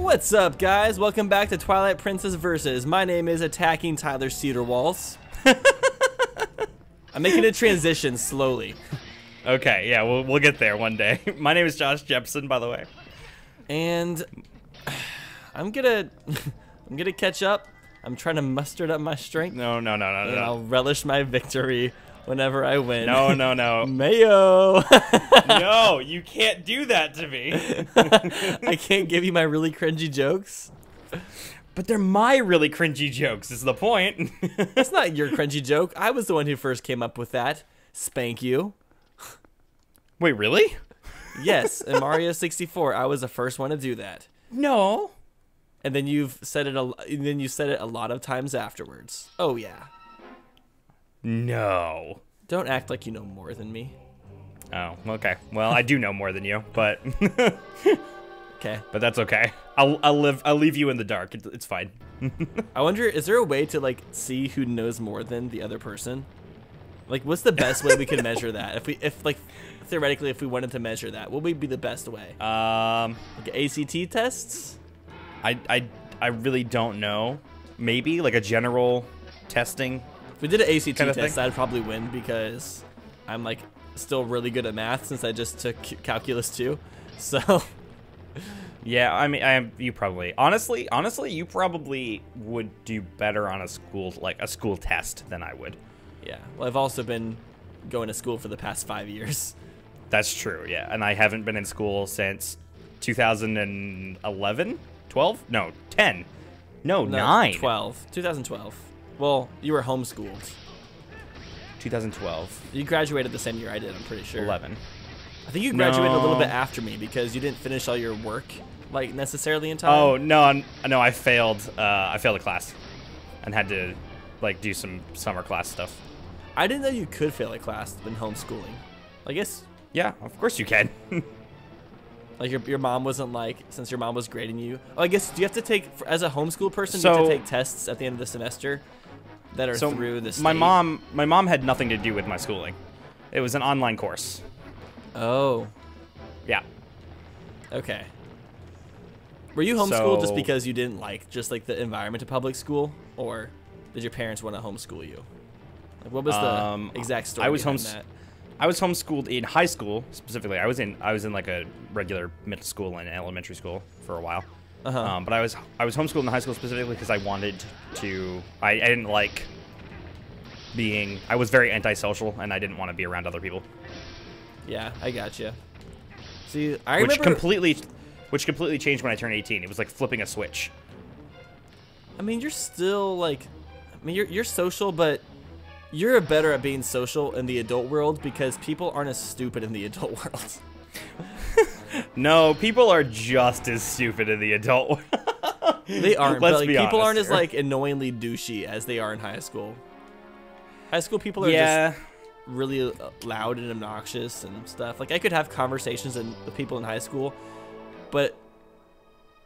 What's up, guys? Welcome back to Twilight Princess Versus. My name is Attacking Tyler Cedarwalls. I'm making a transition slowly. Okay, yeah, we'll get there one day. My name is Josh Jepson, by the way. And I'm gonna catch up. I'm trying to muster up my strength. No. And I'll relish my victory whenever I win. No. Mayo. No, you can't do that to me. I can't give you my really cringy jokes. But they're my really cringy jokes, is the point. That's not your cringy joke. I was the one who first came up with that. Spank you. Wait, really? Yes, in Mario 64, I was the first one to do that. No. And then you've said it. Then you said it a lot of times afterwards. Oh yeah. No. Don't act like you know more than me. Oh, okay. Well, I do know more than you, but okay. But that's okay. I'll leave you in the dark. It's fine. I wonder, is there a way to like see who knows more than the other person? Like, what's the best way we can measure that? If theoretically, if we wanted to measure that, what would be the best way? Like ACT tests? I really don't know. Maybe like a general testing. If we did an ACT kind of test, thing? I'd probably win because I'm like still really good at math since I just took calculus 2. So yeah, I mean, you probably honestly, you probably would do better on a school test than I would. yeah. Well, I've also been going to school for the past 5 years. That's true, yeah. And I haven't been in school since 2011, 12? No, 10. No, 9. 2012. Well, you were homeschooled. 2012. You graduated the same year I did, I'm pretty sure. 11. I think you graduated a little No. bit after me because you didn't finish all your work like necessarily in time. Oh, no, I failed a class and had to like do some summer class stuff. I didn't know you could fail a class in homeschooling. I guess Yeah, of course you can. like your mom wasn't like, since your mom was grading you. Oh, I guess do you have to take, as a homeschool person, do you have to take tests at the end of the semester that are through the state? My mom had nothing to do with my schooling. It was an online course. Oh, Yeah. okay. Were you homeschooled just So- because you didn't like just like the environment of public school, or did your parents want to homeschool you? Like, what was the exact story? I was behind that? I was homeschooled in high school specifically. I was in like a regular middle school and elementary school for a while. But I was homeschooled in high school specifically because I wanted to. I didn't like being. I was very antisocial and I didn't want to be around other people. Yeah, I gotcha. See, I Which remember. completely changed when I turned 18. It was like flipping a switch. I mean, you're still like, I mean, you're social, but you're better at being social in the adult world because people aren't as stupid in the adult world. No, people are just as stupid in the adult world. They aren't. Let's but, like, be people honest aren't as here. like annoyingly douchey as they are in high school. High school people are Yeah. just really loud and obnoxious and stuff. Like I could have conversations with people in high school, but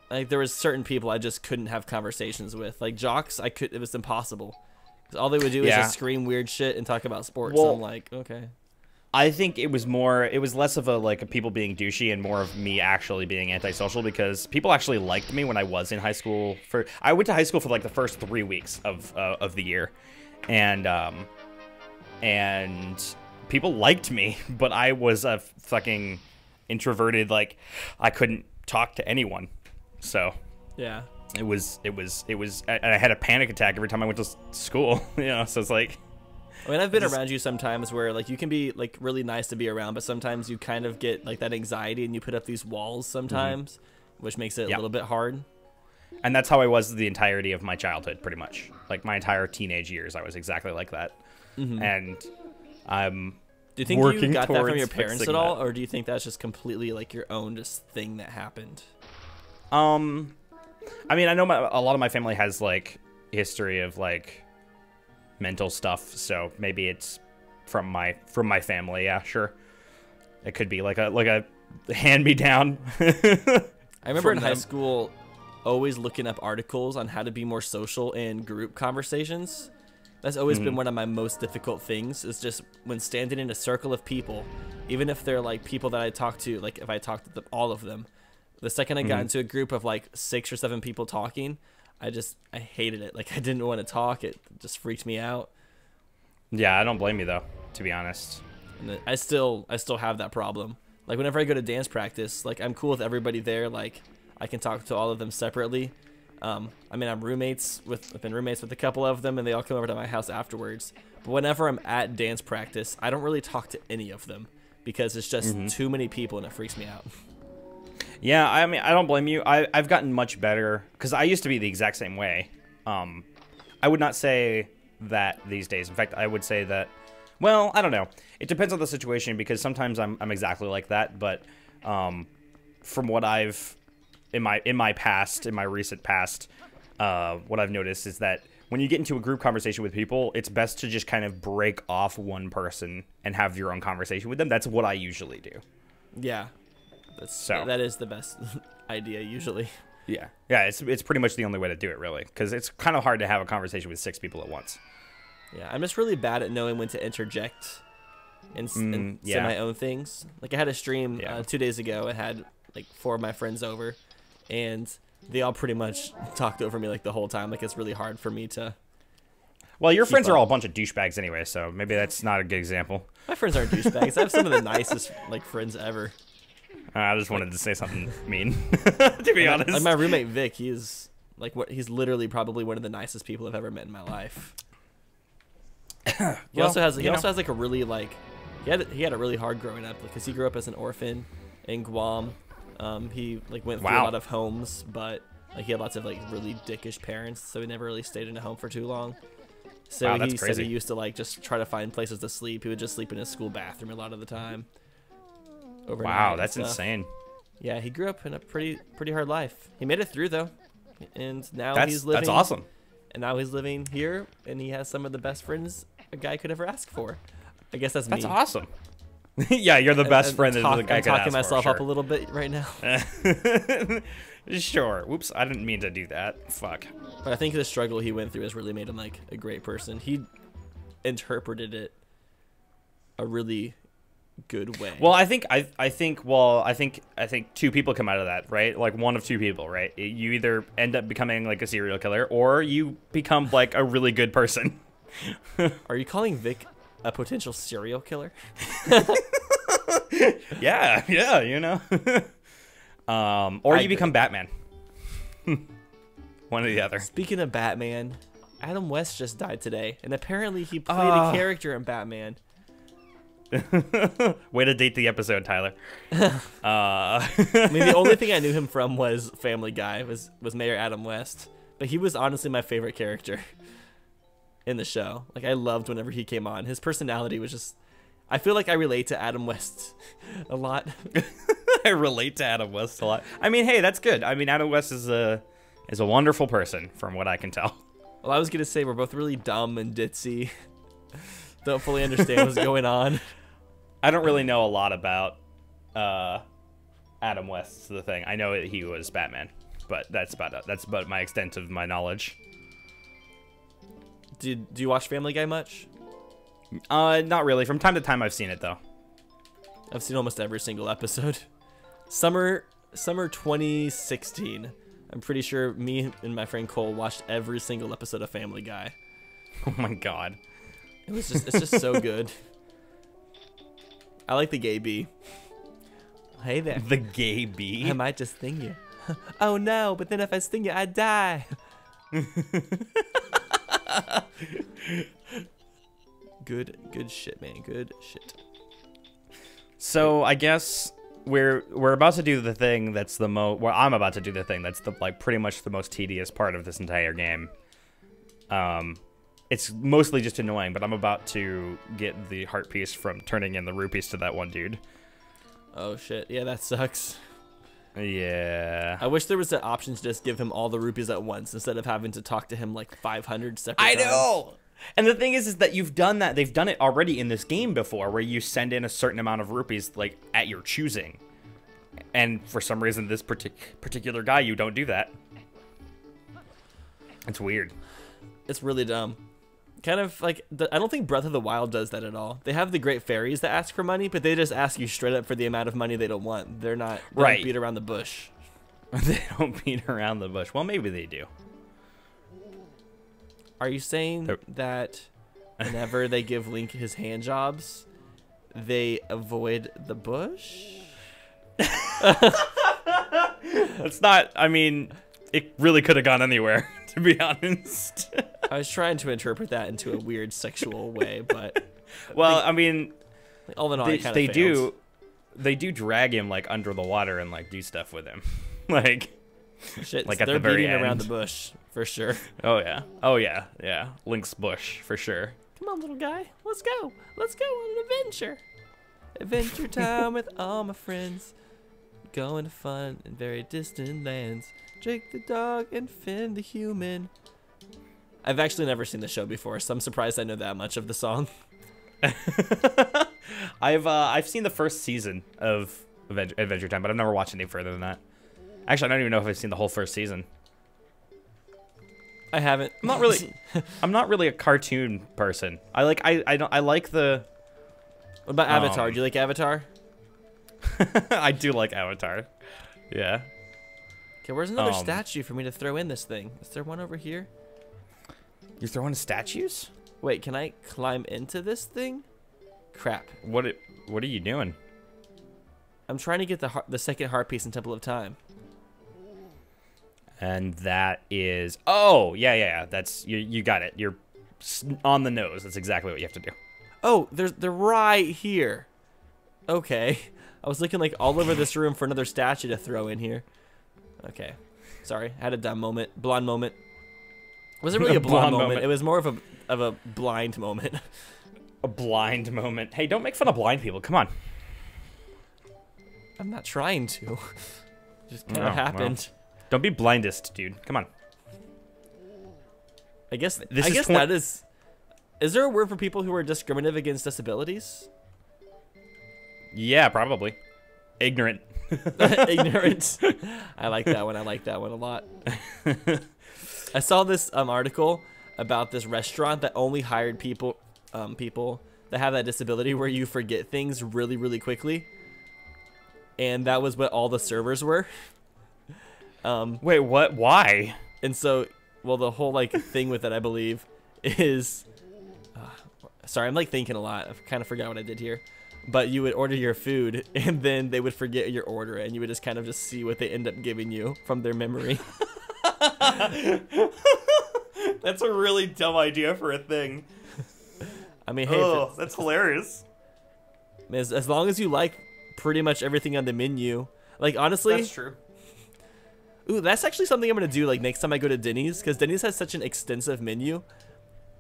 like there was certain people I just couldn't have conversations with. Like jocks, it was impossible. 'Cause all they would do is Yeah. just scream weird shit and talk about sports. Well, so I'm like, okay. I think it was less of a people being douchey and more of me actually being antisocial because people actually liked me when I was in high school. I went to high school for like the first 3 weeks of the year, and people liked me, but I was a fucking introverted. Like I couldn't talk to anyone, so Yeah. it was. And I had a panic attack every time I went to school. So it's like. I mean, I've been around you sometimes where like you can be like really nice to be around, but sometimes you kind of get like that anxiety and you put up these walls sometimes, which makes it a little bit hard. And that's how I was the entirety of my childhood, pretty much. Like my entire teenage years, I was exactly like that. And I'm Do you think you got that from towards your parents fixing at all, that. or do you think that's just completely like your own just thing that happened? I mean, I know a lot of my family has like history of like mental stuff, so maybe it's from my family. Yeah, sure. It could be like a hand me down. I remember in high them. school always looking up articles on how to be more social in group conversations. That's always been one of my most difficult things, is just when standing in a circle of people, even if they're like people that I talk to, like if I talk to all of them, The second I got into a group of like 6 or 7 people talking, I hated it. Like I didn't want to talk. It just freaked me out. Yeah, I don't blame you though, to be honest. And I still have that problem. Like whenever I go to dance practice, like I'm cool with everybody there. Like I can talk to all of them separately. I mean, I've been roommates with a couple of them, and they all come over to my house afterwards. But whenever I'm at dance practice, I don't really talk to any of them because it's just too many people, and it freaks me out. Yeah, I mean, I don't blame you. I've gotten much better because I used to be the exact same way. I would not say that these days. In fact, I would say that, well, I don't know. It depends on the situation because sometimes I'm exactly like that. But from what I've in my recent past, what I've noticed is that when you get into a group conversation with people, it's best to just kind of break off one person and have your own conversation with them. That's what I usually do. Yeah, that is the best idea usually. Yeah, it's pretty much the only way to do it, really, because it's kind of hard to have a conversation with 6 people at once. Yeah, I'm just really bad at knowing when to interject and say my own things. Like I had a stream 2 days ago. I had like 4 of my friends over, and they all pretty much talked over me like the whole time. Like it's really hard for me to. Well, your friends are all a bunch of douchebags anyway, so maybe that's not a good example. My friends aren't douchebags. I have some of the nicest like friends ever. I just wanted to say something mean, to be honest. Like my roommate Vic, he's literally probably one of the nicest people I've ever met in my life. He also has like a really like he had a really hard growing up because he grew up as an orphan in Guam. He like went through a lot of homes, but like he had lots of like really dickish parents, so he never really stayed in a home for too long. So he said he used to like just try to find places to sleep. He would just sleep in his school bathroom a lot of the time. Wow, that's insane. Yeah, he grew up in a pretty hard life. He made it through though, and now he's living. That's awesome. And now he's living here, and he has some of the best friends a guy could ever ask for. I guess that's me. That's awesome. Yeah, you're the best friend that the guy could ask for. I'm talking myself up a little bit right now. Sure. Whoops, I didn't mean to do that. Fuck. But I think the struggle he went through has really made him like a great person. He interpreted it a really good way. Well, I think 2 people come out of that, right? Like one of 2 people, right? You either end up becoming like a serial killer or you become like a really good person. Are you calling Vic a potential serial killer? yeah, you know. Or you become Batman. One or the other. Speaking of Batman, Adam West just died today, and apparently he played a character in Batman. Way to date the episode, Tyler. I mean, the only thing I knew him from was Family Guy, was Mayor Adam West. But he was honestly my favorite character in the show. Like, I loved whenever he came on. His personality was just... I feel like I relate to Adam West a lot. I relate to Adam West a lot. I mean, hey, that's good. I mean, Adam West is a wonderful person, from what I can tell. Well, I was going to say we're both really dumb and ditzy. Don't fully understand what's going on. I don't really know a lot about Adam West's the thing. I know that he was Batman, but that's about my extent of my knowledge. Do you watch Family Guy much? Not really. From time to time, I've seen it though. I've seen almost every single episode. Summer 2016. I'm pretty sure me and my friend Cole watched every single episode of Family Guy. Oh my god. It's just so good. I like the gay bee. Hey there. The gay bee? I might just sting you. Oh no, but then if I sting you, I die. Good shit, man. Good shit. So I guess we're about to do the thing that's the most. Well, I'm about to do the thing that's the like pretty much the most tedious part of this entire game. It's mostly just annoying, but I'm about to get the heart piece from turning in the rupees to that one dude. Oh shit! Yeah, that sucks. Yeah. I wish there was an option to just give him all the rupees at once instead of having to talk to him like 500 separate times. I know. And the thing is that you've done that. They've done it already in this game before, where you send in a certain amount of rupees, like at your choosing. And for some reason, this particular guy, you don't do that. It's weird. It's really dumb. Kind of like, I don't think Breath of the Wild does that at all. They have the great fairies that ask for money, but they just ask you straight up for the amount of money they don't want. They don't beat around the bush. They don't beat around the bush. Well, maybe they do. Are you saying that whenever they give Link his hand jobs, they avoid the bush? That's not, I mean, it really could have gone anywhere, to be honest. I was trying to interpret that into a weird sexual way, but... Well, I mean, all in all, they do drag him, like, under the water and, like, do stuff with him. Like, shit, like at they're the very beating end. around the bush, for sure. Oh, yeah. Oh, yeah. Yeah. Link's bush, for sure. Come on, little guy. Let's go. Let's go on an adventure. Adventure time with all my friends. Going to fun in very distant lands. Jake the dog and Finn the human. I've actually never seen the show before, so I'm surprised I know that much of the song. I've seen the first season of Adventure Time, but I've never watched any further than that. Actually, I don't even know if I've seen the whole first season. I haven't. I'm not really a cartoon person. I like the. What about Avatar? Do you like Avatar? I do like Avatar. Yeah. Okay, where's another statue for me to throw in this thing? Is there one over here? You're throwing statues? Wait, can I climb into this thing? Crap. What are you doing? I'm trying to get the second heart piece in Temple of Time. And that is, oh yeah. That's you got it. You're on the nose. That's exactly what you have to do. Oh, they're right here. Okay, I was looking like all over this room for another statue to throw in here. Okay, sorry, I had a dumb moment, blonde moment. It wasn't really a blonde moment. It was more of a blind moment. A blind moment. Hey, don't make fun of blind people. Come on. I'm not trying to. Just kind of happened. Well. Don't be blindest, dude. Come on. I guess that is. Is there a word for people who are discriminative against disabilities? Yeah, probably. Ignorant. Ignorant. I like that one. I like that one a lot. I saw this article about this restaurant that only hired people that have that disability where you forget things really, really quickly. And that was what all the servers were. Wait, what? Why? And so, well, the whole like thing with it, I believe, is sorry, I'm like thinking a lot. I kind of forgot what I did here. But you would order your food, and then they would forget your order, and you would just kind of just see what they end up giving you from their memory. That's a really dumb idea for a thing. I mean, hey, that's hilarious. As long as you like pretty much everything on the menu, like honestly, that's true. Ooh, that's actually something I'm gonna do like next time I go to Denny's, because Denny's has such an extensive menu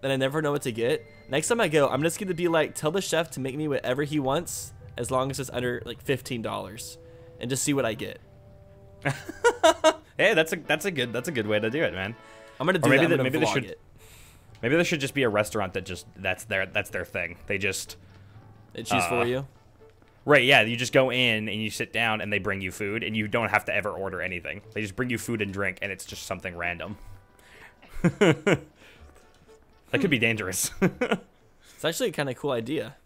that I never know what to get. Next time I go, I'm just gonna be like, tell the chef to make me whatever he wants, as long as it's under like $15, and just see what I get. Hey, that's a good way to do it, man. I'm gonna do that. Maybe there should just be a restaurant that just that's their thing. They choose for you. Right, yeah, you just go in and you sit down and they bring you food and you don't have to ever order anything. They just bring you food and drink and it's just something random. That could be dangerous. It's actually a kind of cool idea.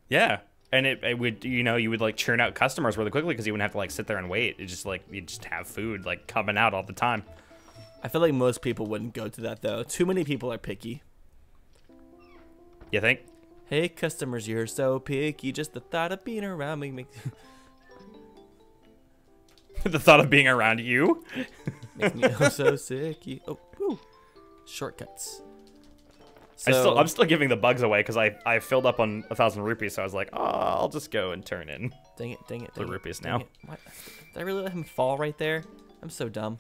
Yeah, and it would, you would like churn out customers really quickly because you wouldn't have to like sit there and wait. It's just like you just have food like coming out all the time. I feel like most people wouldn't go to that though. Too many people are picky. You think? Hey customers, you're so picky. Just the thought of being around me makes the thought of being around you makes me so sick. Oh, ooh. Shortcuts. So, I'm still giving the bugs away because I filled up on 1,000 rupees, so I was like, oh, I'll just go and turn in. Dang it. The rupees now. What? Did I really let him fall right there? I'm so dumb.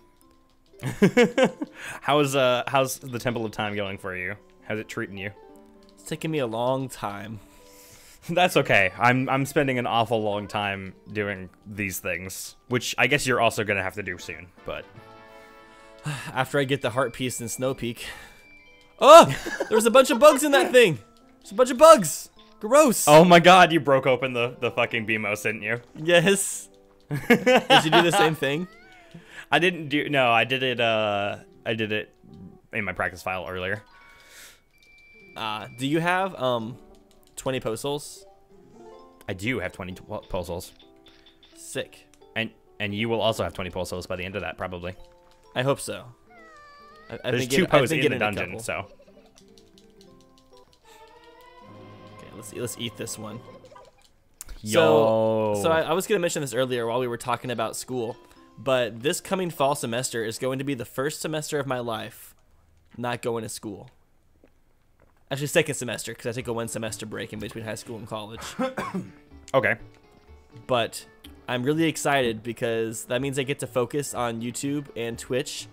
How's the Temple of Time going for you? How's it treating you? It's taking me a long time. That's okay. I'm spending an awful long time doing these things, which I guess you're also gonna have to do soon. But after I get the heart piece in Snow Peak. Oh, there's a bunch of bugs in that thing. There's a bunch of bugs. Gross. Oh my God, you broke open the fucking BMOS, didn't you? Yes. Did you do the same thing? I didn't do. No, I did it. I did it in my practice file earlier. Do you have 20 Poe Souls? I do have 20 Poe Souls. Sick. And And you will also have 20 Poe Souls by the end of that, probably. I hope so. There's 2 Poes in the dungeon, so. Okay, let's eat this one. Yo. So I was going to mention this earlier while we were talking about school, but this coming fall semester is going to be the first semester of my life not going to school. Actually, second semester, because I take a 1 semester break in between high school and college. Okay. But I'm really excited because that means I get to focus on YouTube and Twitch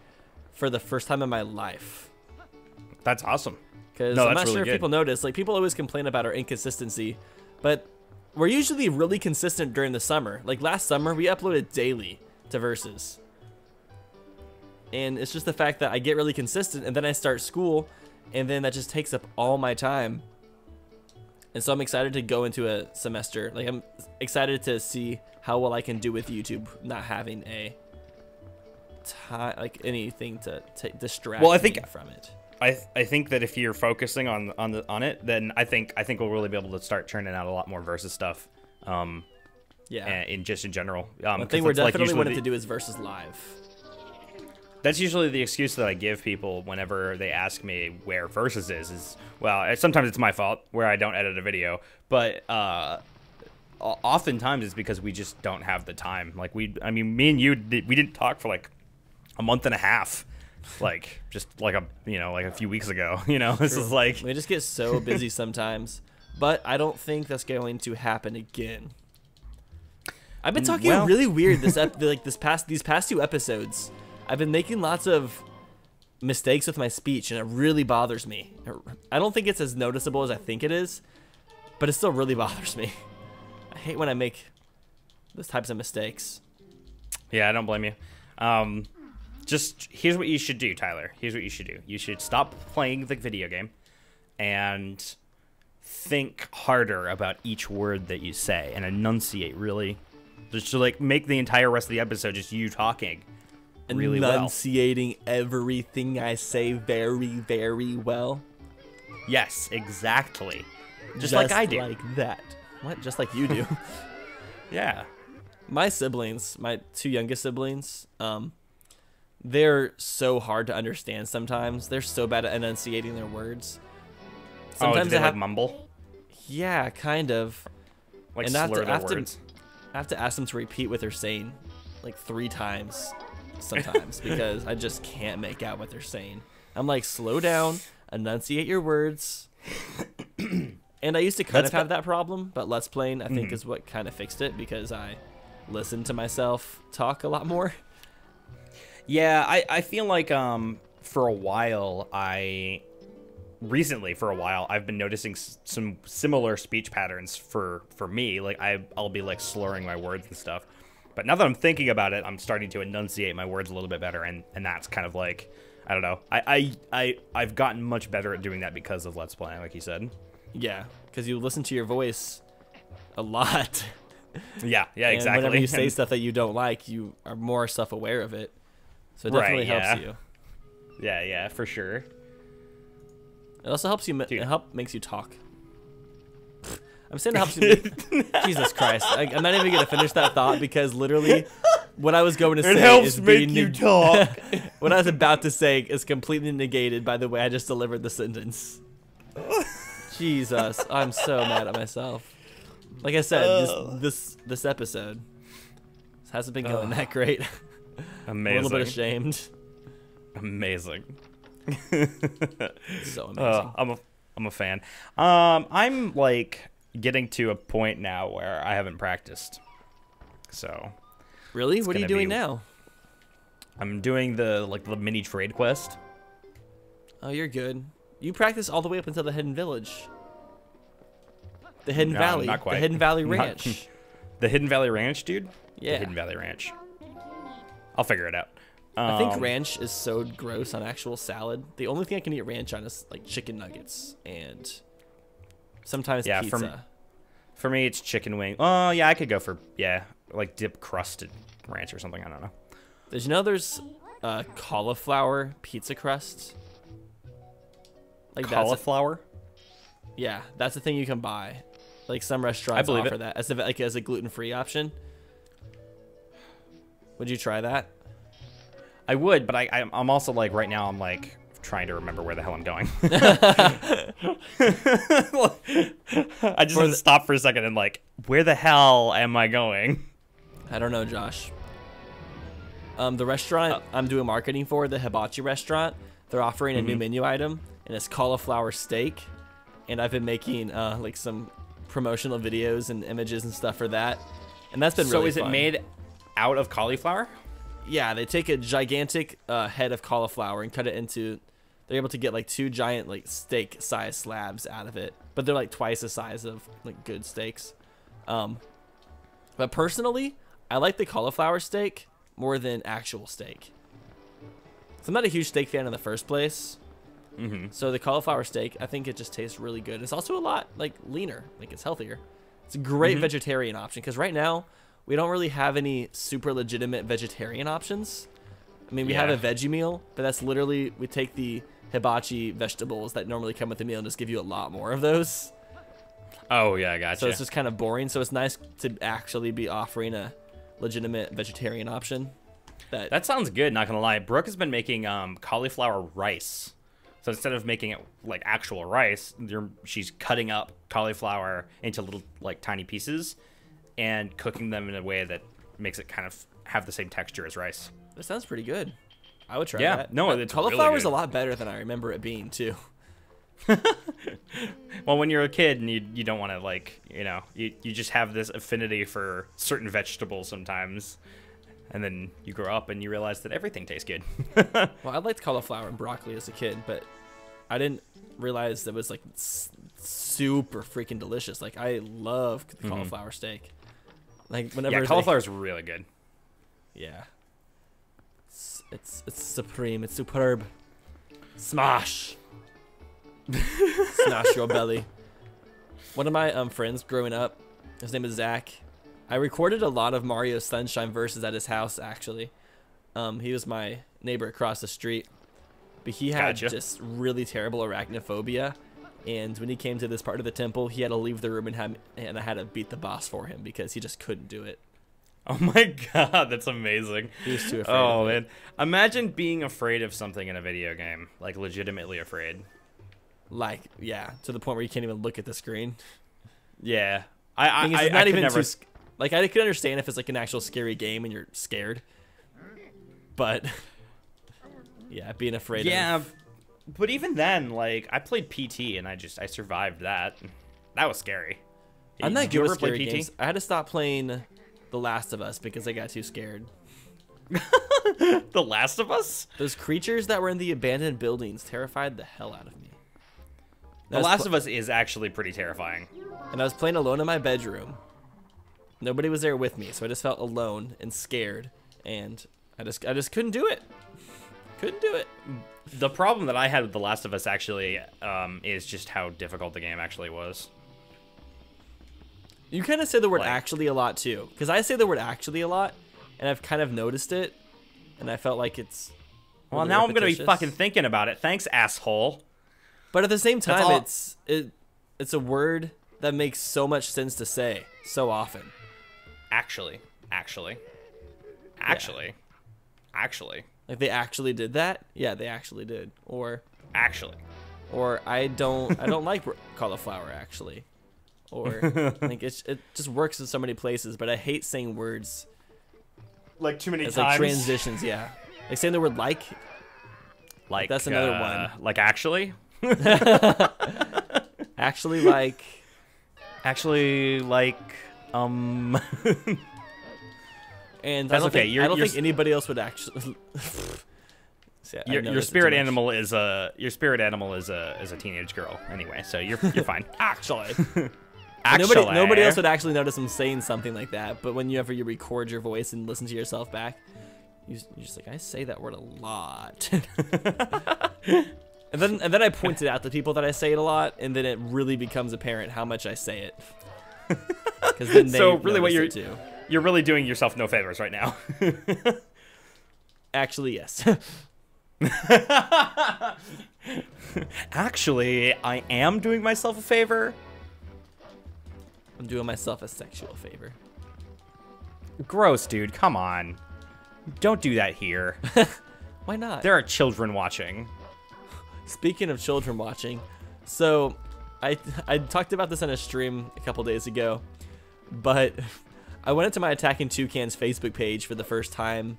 for the first time in my life. That's awesome. Because I'm not sure if people notice. Like, people always complain about our inconsistency, but we're usually really consistent during the summer. Like, last summer, we uploaded daily to Versus. And it's just the fact that I get really consistent, and then I start school, and then that just takes up all my time. And so I'm excited to go into a semester. Like, I'm excited to see how well I can do with YouTube, not having a like anything to distract me from it. I think that if you're focusing on it, then I think we'll really be able to start churning out a lot more Versus stuff. Yeah. And in general. One thing we're definitely wanting to do is Versus Live. That's usually the excuse that I give people whenever they ask me where Versus is well, sometimes it's my fault where I don't edit a video, but oftentimes it's because we just don't have the time. Like, me and you, we didn't talk for like a month and a half, like just like a few weeks ago. This is like, we just get so busy sometimes, but I don't think that's going to happen again. I've been talking really weird these past 2 episodes. I've been making lots of mistakes with my speech, and it really bothers me. I don't think it's as noticeable as I think it is, but it still really bothers me. I hate when I make those types of mistakes. Yeah, I don't blame you. Just here's what you should do, Tyler. Here's what you should do. You should stop playing the video game and think harder about each word that you say and enunciate really. Just to like make the entire rest of the episode just you talking really well. Enunciating everything I say very, very well. Yes, exactly. Just like I do. Like that. What? Just like you do. Yeah. My siblings, my 2 youngest siblings, they're so hard to understand sometimes. They're so bad at enunciating their words. Sometimes do they like mumble? Yeah, kind of. Like slur their words? I have to ask them to repeat what they're saying like 3 times sometimes because I just can't make out what they're saying. I'm like, slow down, enunciate your words. And I used to kind of have that problem, but Let's Playing, I think, is what kind of fixed it because I listen to myself talk a lot more. Yeah, I feel like for a while I've been noticing some similar speech patterns for me. Like I'll be like slurring my words and stuff. But now that I'm thinking about it, I'm starting to enunciate my words a little bit better, and that's kind of like, I don't know. I've gotten much better at doing that because of Let's Play, like you said. Yeah, because you listen to your voice a lot. Yeah, and exactly. Whenever you say stuff that you don't like, you are more self-aware of it. So it definitely helps you. Yeah, for sure. It also helps you. It makes you talk. I'm saying it helps you. Jesus Christ! I'm not even gonna finish that thought because literally, what I was going to say helps make you talk. What I was about to say is completely negated by the way I just delivered the sentence. Jesus, I'm so mad at myself. Like I said, this episode hasn't been going that great. Amazing. I'm a little bit ashamed. Amazing. So amazing. I'm a fan. I'm like getting to a point now where I haven't practiced. So. Really? What are you doing now? I'm doing the mini trade quest. Oh, you're good. You practice all the way up until the Hidden Village. The Hidden Valley. Not quite. The Hidden Valley Ranch. The Hidden Valley Ranch, dude? Yeah. The Hidden Valley Ranch. I'll figure it out. I think ranch is so gross on actual salad. The only thing I can eat ranch on is like chicken nuggets and sometimes pizza. For me, it's chicken wing. Oh, yeah, I could go for, like dip crusted ranch or something. I don't know. Did you know there's cauliflower pizza crust? Like cauliflower? Yeah, that's the thing you can buy. Like some restaurants offer that as a gluten-free option. Would you try that? I would, but I'm also like right now I'm like trying to remember where the hell I'm going. I just want to stop for a second and like, where the hell am I going? I don't know, Josh. The restaurant I'm doing marketing for, the hibachi restaurant, they're offering a new menu item, and it's cauliflower steak. And I've been making like some promotional videos and images and stuff for that, and that's been really fun. So is it made out of cauliflower? Yeah, they take a gigantic head of cauliflower and cut it into. They're able to get like 2 giant like steak size slabs out of it, but they're like twice the size of like good steaks. But personally, I like the cauliflower steak more than actual steak. So I'm not a huge steak fan in the first place. So the cauliflower steak, I think it just tastes really good. It's also a lot like leaner, like it's healthier. It's a great vegetarian option because right now we don't really have any super legitimate vegetarian options. I mean, we have a veggie meal, but that's literally, we take the hibachi vegetables that normally come with the meal and just give you a lot more of those. Oh yeah, I gotcha. So it's just kind of boring. So it's nice to actually be offering a legitimate vegetarian option. That sounds good, not gonna lie. Brooke has been making cauliflower rice. So instead of making it like actual rice, she's cutting up cauliflower into little like tiny pieces and cooking them in a way that makes it kind of have the same texture as rice. That sounds pretty good. I would try that. Yeah, no, it's cauliflower really is a lot better than I remember it being too. Well, when you're a kid and you don't want to like, you just have this affinity for certain vegetables sometimes. And then you grow up and you realize that everything tastes good. Well, I liked cauliflower and broccoli as a kid, but I didn't realize it was like super freaking delicious. Like I love the cauliflower steak. Like whenever cauliflower is really good. Yeah. It's supreme. It's superb. Smash. Smash your belly. One of my friends growing up, his name is Zach. I recorded a lot of Mario Sunshine verses at his house, actually. He was my neighbor across the street. But he had just really terrible arachnophobia. And when he came to this part of the temple, he had to leave the room and I had to beat the boss for him because he just couldn't do it. Oh my god, that's amazing. He was too afraid of it. Man. Imagine being afraid of something in a video game. Like, legitimately afraid. Like, yeah, to the point where you can't even look at the screen. Yeah. I could understand if it's like an actual scary game and you're scared. But, yeah, being afraid of... But even then, like, I played PT and I survived that. That was scary. I'm not good with scary games. I had to stop playing The Last of Us because I got too scared. The Last of Us? Those creatures that were in the abandoned buildings terrified the hell out of me. The Last of Us is actually pretty terrifying. And I was playing alone in my bedroom. Nobody was there with me, so I just felt alone and scared, and I just couldn't do it. Couldn't do it. The problem that I had with The Last of Us actually is just how difficult the game actually was. You kind of say the word actually a lot too, because I say the word actually a lot, and I've kind of noticed it, and I felt like it's well, now repetitious. I'm gonna be fucking thinking about it. Thanks, asshole. But at the same time, it's a word that makes so much sense to say so often. Actually. Like they actually did that? Yeah, they actually did. Or actually. Or I don't like cauliflower actually. Or like it just works in so many places, but I hate saying words like too many times. Like transitions, yeah. Like saying the word like that's another one. Like actually? Actually like And that's okay. I don't think anybody else would actually. See, your spirit animal is a teenage girl anyway, so you're fine. Actually. Nobody else would actually notice them saying something like that. But whenever you record your voice and listen to yourself back, you're just like, I say that word a lot. and then I pointed out to people that I say it a lot, and then it really becomes apparent how much I say it. Because then they so really, what you're really doing yourself no favors right now. Actually, yes. Actually, I am doing myself a favor. I'm doing myself a sexual favor. Gross, dude. Come on. Don't do that here. Why not? There are children watching. Speaking of children watching, so I talked about this on a stream a couple days ago, but I went into my Attacking Toucans Facebook page for the first time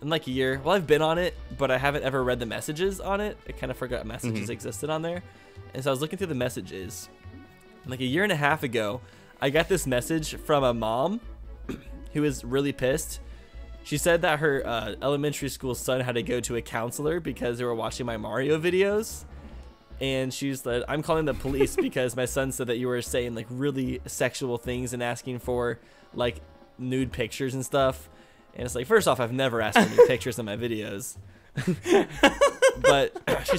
in like a year. Well, I've been on it, but I haven't ever read the messages on it. I kind of forgot messages existed on there. And so I was looking through the messages. Like a year and a half ago, I got this message from a mom who was really pissed. She said that her elementary school son had to go to a counselor because they were watching my Mario videos. And she's like, I'm calling the police because my son said that you were saying like really sexual things and asking for like nude pictures and stuff. And it's like, first off, I've never asked for nude pictures in my videos. But she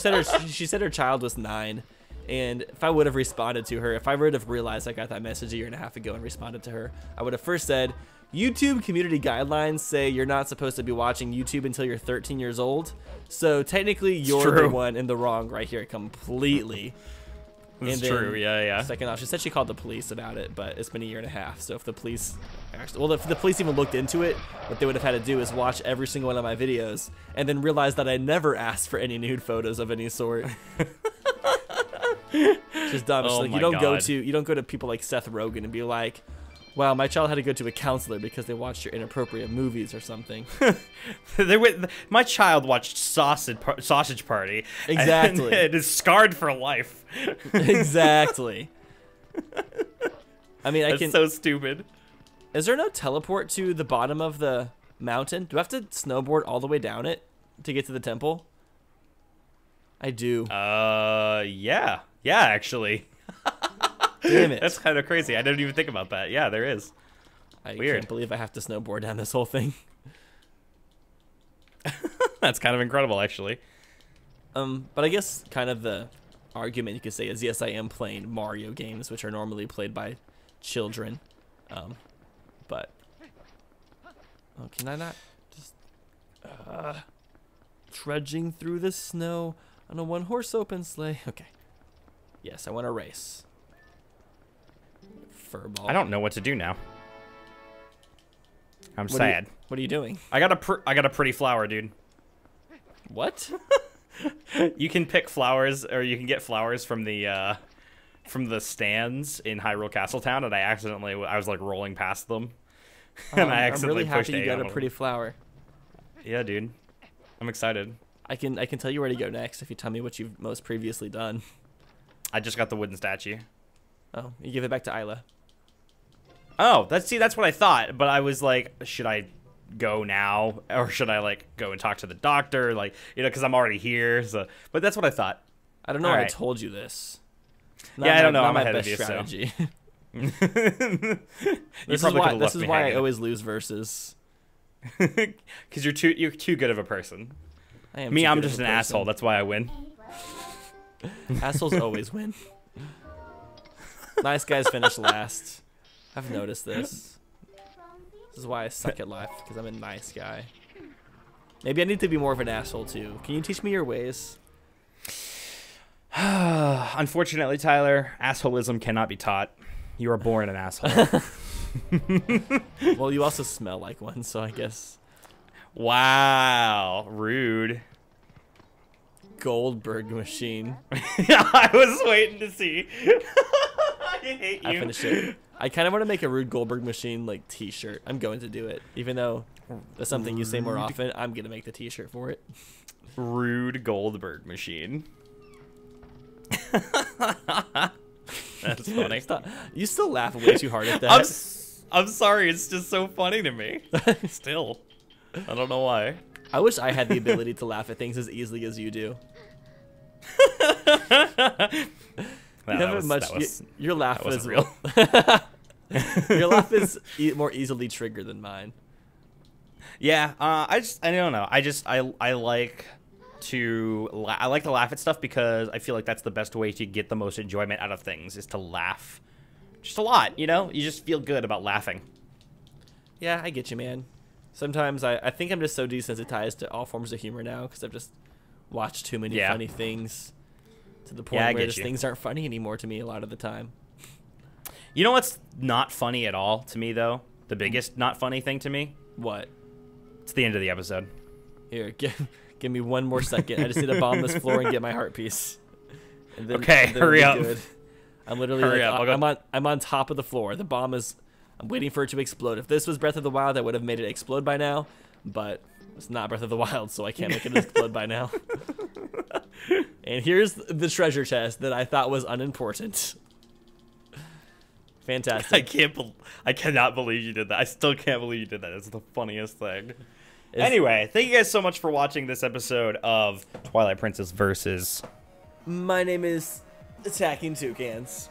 said her child was 9. And if I would have responded to her, if I would have realized I got that message a year and a half ago and responded to her, I would have first said, YouTube community guidelines say you're not supposed to be watching YouTube until you're 13 years old. So technically you're the one in the wrong right here completely. That's true, yeah. Second off, she said she called the police about it, but it's been a year and a half. So if the police actually, well, if the police even looked into it, what they would have had to do is watch every single one of my videos and then realize that I never asked for any nude photos of any sort. Just dumb. Oh like, you don't go to people like Seth Rogen and be like, wow, my child had to go to a counselor because they watched your inappropriate movies or something. My child watched Sausage Party. Exactly. And it is scarred for life. Exactly. I mean, That's so stupid. Is there no teleport to the bottom of the mountain? Do I have to snowboard all the way down it to get to the temple? I do. Yeah. Yeah, actually. Damn it. That's kind of crazy. I didn't even think about that. Yeah, there is. I Weird. can't believe I have to snowboard down this whole thing. That's kind of incredible, actually. But I guess kind of the argument you could say is, yes, I am playing Mario games, which are normally played by children. But oh, can I not just trudging through the snow on a one-horse open sleigh? Okay. Yes, I want to race. Furball. I don't know what to do now. I'm sad. What are you doing? I got a pretty flower, dude. What? You can pick flowers, or you can get flowers from the stands in Hyrule Castletown, and I was like rolling past them, and I accidentally I'm really pushed happy you got a on pretty them. flower. Yeah, dude. I'm excited. I can tell you where to go next if you tell me what you've most previously done. I just got the wooden statue. Oh, you give it back to Isla. Oh, that's what I thought, but I was like, should I go now, or should I like go and talk to the doctor, like, you know, because I'm already here. So, but that's what I thought. I don't know why I told you this. Yeah, I don't know. Not I'm my ahead best of you, strategy. So. This is why I always lose versus. Because you're too good of a person. I am. I'm just an asshole. That's why I win. Assholes always win. Nice guys finish last. I've noticed this. This is why I suck at life, because I'm a nice guy. Maybe I need to be more of an asshole too. Can you teach me your ways? Unfortunately, Tyler, assholism cannot be taught. You are born an asshole. Well, you also smell like one, so I guess. Wow, rude. Goldberg machine. Yeah, I was waiting to see. I hate you. I finished it. I kind of want to make a Rude Goldberg machine like t-shirt. I'm going to do it, even though that's something you say more often. I'm gonna make the t-shirt for it. Rude Goldberg machine. That's funny. Stop. You still laugh way too hard at that. I'm sorry. It's just so funny to me. Still, I don't know why. I wish I had the ability to laugh at things as easily as you do. Your laugh is real. Your laugh is more easily triggered than mine. Yeah, I don't know. I like to laugh at stuff because I feel like that's the best way to get the most enjoyment out of things, is to laugh just a lot, you know? You just feel good about laughing. Yeah, I get you, man. Sometimes I think I'm just so desensitized to all forms of humor now because I've just watched too many funny things to the point where just things aren't funny anymore to me a lot of the time. You know what's not funny at all to me, though? The biggest not funny thing to me? What? It's the end of the episode. Here, give me one more second. I just need to bomb this floor and get my heart piece. And then, Okay, and then hurry it'll be up. good. I'm literally Hurry up, I'm on top of the floor. The bomb is. I'm waiting for it to explode. If this was Breath of the Wild, I would have made it explode by now. But it's not Breath of the Wild, so I can't make it explode by now. And here's the treasure chest that I thought was unimportant. Fantastic. I cannot believe you did that. I still can't believe you did that. It's the funniest thing. Anyway, thank you guys so much for watching this episode of Twilight Princess versus. My name is Attacking Toucans.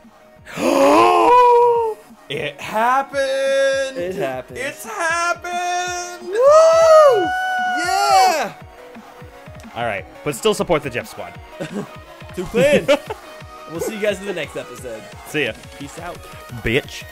It happened! It happened. It's happened! Woo! Yeah! Alright, but still support the Jeff Squad. Toucan! We'll see you guys in the next episode. See ya. Peace out. Bitch.